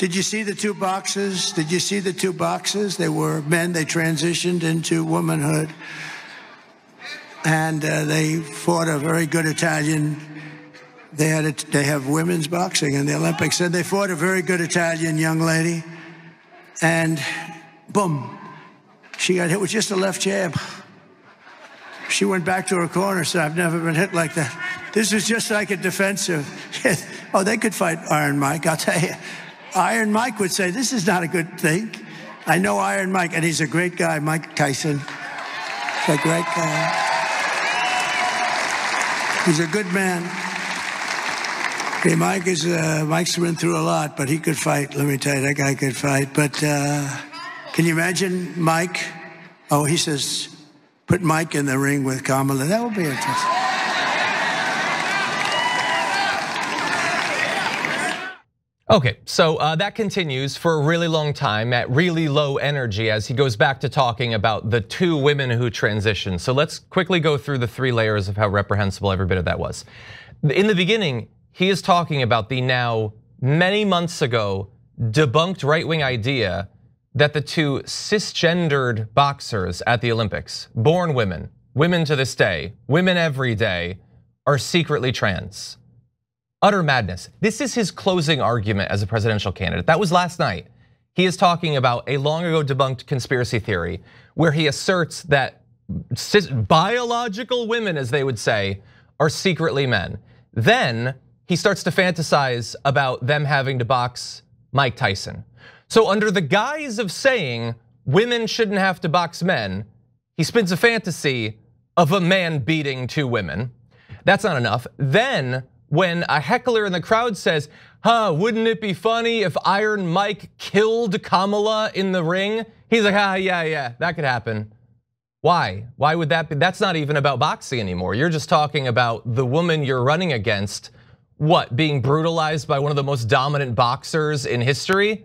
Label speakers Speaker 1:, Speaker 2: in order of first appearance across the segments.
Speaker 1: Did you see the two boxes? Did you see the two boxes? They were men. They transitioned into womanhood. And they fought a very good Italian. They have women's boxing in the Olympics. And they fought a very good Italian young lady. And boom, she got hit with just a left jab. She went back to her corner, said, I've never been hit like that. This was just like a defensive. Oh, they could fight Iron Mike, I'll tell you. Iron Mike would say, this is not a good thing. I know Iron Mike, and he's a great guy, Mike Tyson. He's a great guy. He's a good man. Okay, Mike's been through a lot, but he could fight. Let me tell you, that guy could fight. But can you imagine Mike? Oh, he says, put Mike in the ring with Kamala. That would be interesting.
Speaker 2: Okay, so that continues for a really long time at really low energy as he goes back to talking about the two women who transitioned. So let's quickly go through the three layers of how reprehensible every bit of that was. In the beginning, he is talking about the now many months ago debunked right-wing idea that the two cisgendered boxers at the Olympics, born women, women to this day, women every day, are secretly trans. Utter madness. This is his closing argument as a presidential candidate. That was last night. He is talking about a long ago debunked conspiracy theory where he asserts that biological women, as they would say, are secretly men. Then he starts to fantasize about them having to box Mike Tyson. So under the guise of saying women shouldn't have to box men, he spins a fantasy of a man beating two women. That's not enough. Then when a heckler in the crowd says, wouldn't it be funny if Iron Mike killed Kamala in the ring? He's like, yeah, that could happen. Why? Why would that be? That's not even about boxing anymore. You're just talking about the woman you're running against, what, being brutalized by one of the most dominant boxers in history?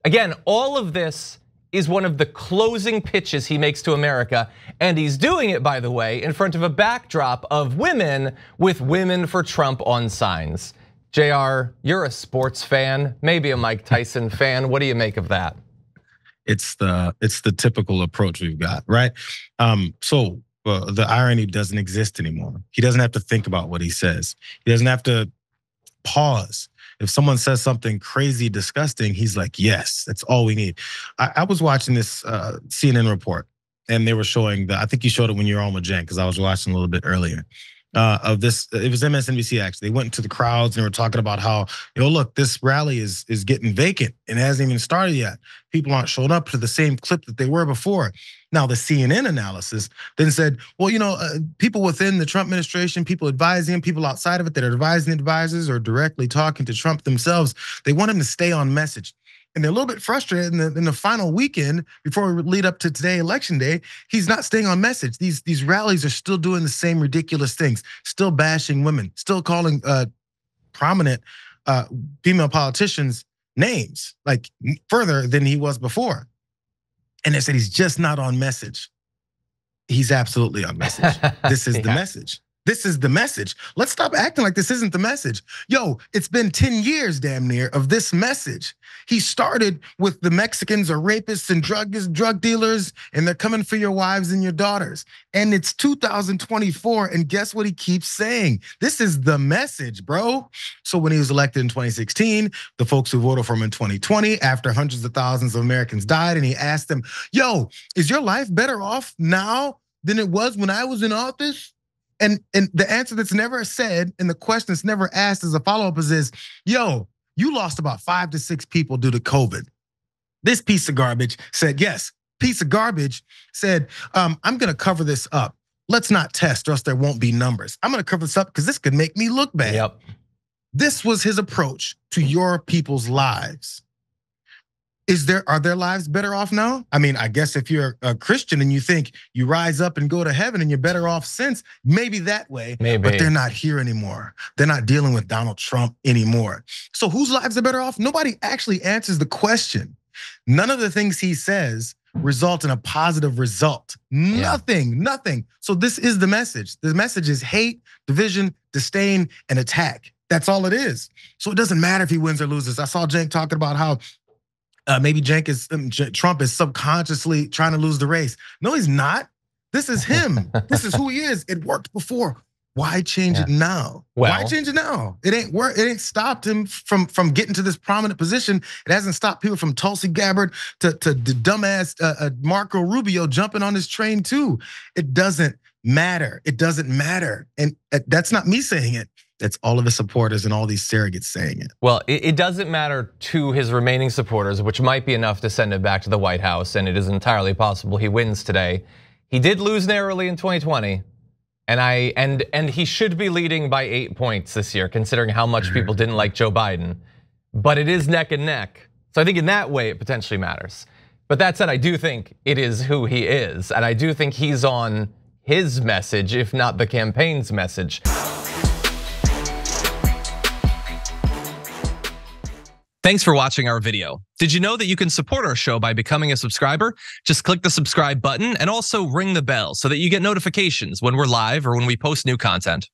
Speaker 2: Again, all of this is one of the closing pitches he makes to America, and he's doing it, by the way, in front of a backdrop of women with Women for Trump on signs. JR, you're a sports fan, maybe a Mike Tyson fan. What do you make of that?
Speaker 3: It's the typical approach we've got, right? So the irony doesn't exist anymore. He doesn't have to think about what he says. He doesn't have to pause. If someone says something crazy, disgusting, he's like, yes, that's all we need. I was watching this CNN report, and they were showing I think you showed it when you were on with Jen, because I was watching a little bit earlier. Of this, it was MSNBC actually. They went into the crowds and they were talking about how, look, this rally is getting vacant and it hasn't even started yet. People aren't showing up to the same clip that they were before. Now the CNN analysis then said, well, people within the Trump administration, people advising him, people outside of it that are advising advisors or directly talking to Trump themselves, they want him to stay on message. And they're a little bit frustrated in the final weekend before we lead up to today, election day. He's not staying on message. These rallies are still doing the same ridiculous things, still bashing women, still calling prominent female politicians names, like further than he was before. And they said he's just not on message. He's absolutely on message. This is the message. This is the message. Let's stop acting like this isn't the message. Yo, it's been 10 years damn near of this message. He started with the Mexicans are rapists and drug dealers, and they're coming for your wives and your daughters. And it's 2024, and guess what he keeps saying? This is the message, bro. So when he was elected in 2016, the folks who voted for him in 2020, after hundreds of thousands of Americans died, and he asked them, yo, is your life better off now than it was when I was in office? And the answer that's never said and the question that's never asked as a follow-up is, yo, you lost about 5 to 6 people due to COVID. This piece of garbage said, yes, piece of garbage said, I'm gonna cover this up. Let's not test or else there won't be numbers. I'm gonna cover this up because this could make me look bad.
Speaker 2: Yep.
Speaker 3: This was his approach to your people's lives. Are their lives better off now? I mean, I guess if you're a Christian and you think you rise up and go to heaven and you're better off since, maybe that way, but they're not here anymore. They're not dealing with Donald Trump anymore. So whose lives are better off? Nobody actually answers the question. None of the things he says result in a positive result. Nothing. So this is the message. The message is hate, division, disdain, and attack. That's all it is. So it doesn't matter if he wins or loses. I saw Cenk talking about how maybe Trump is subconsciously trying to lose the race. No, he's not. This is him. This is who he is. It worked before. Why change it now? Why change it now? It ain't work. It ain't stopped him from getting to this prominent position. It hasn't stopped people from Tulsi Gabbard to the dumbass Marco Rubio jumping on this train too. It doesn't matter. It doesn't matter. And that's not me saying it. That's all of his supporters and all these surrogates saying it.
Speaker 2: Well, it doesn't matter to his remaining supporters, which might be enough to send him back to the White House, and it is entirely possible he wins today. He did lose narrowly in 2020, and he should be leading by 8 points this year, considering how much people didn't like Joe Biden. But it is neck and neck, so I think in that way it potentially matters. But that said, I do think it is who he is, and I do think he's on his message, if not the campaign's message. Thanks for watching our video. Did you know that you can support our show by becoming a subscriber? Just click the subscribe button and also ring the bell so that you get notifications when we're live or when we post new content.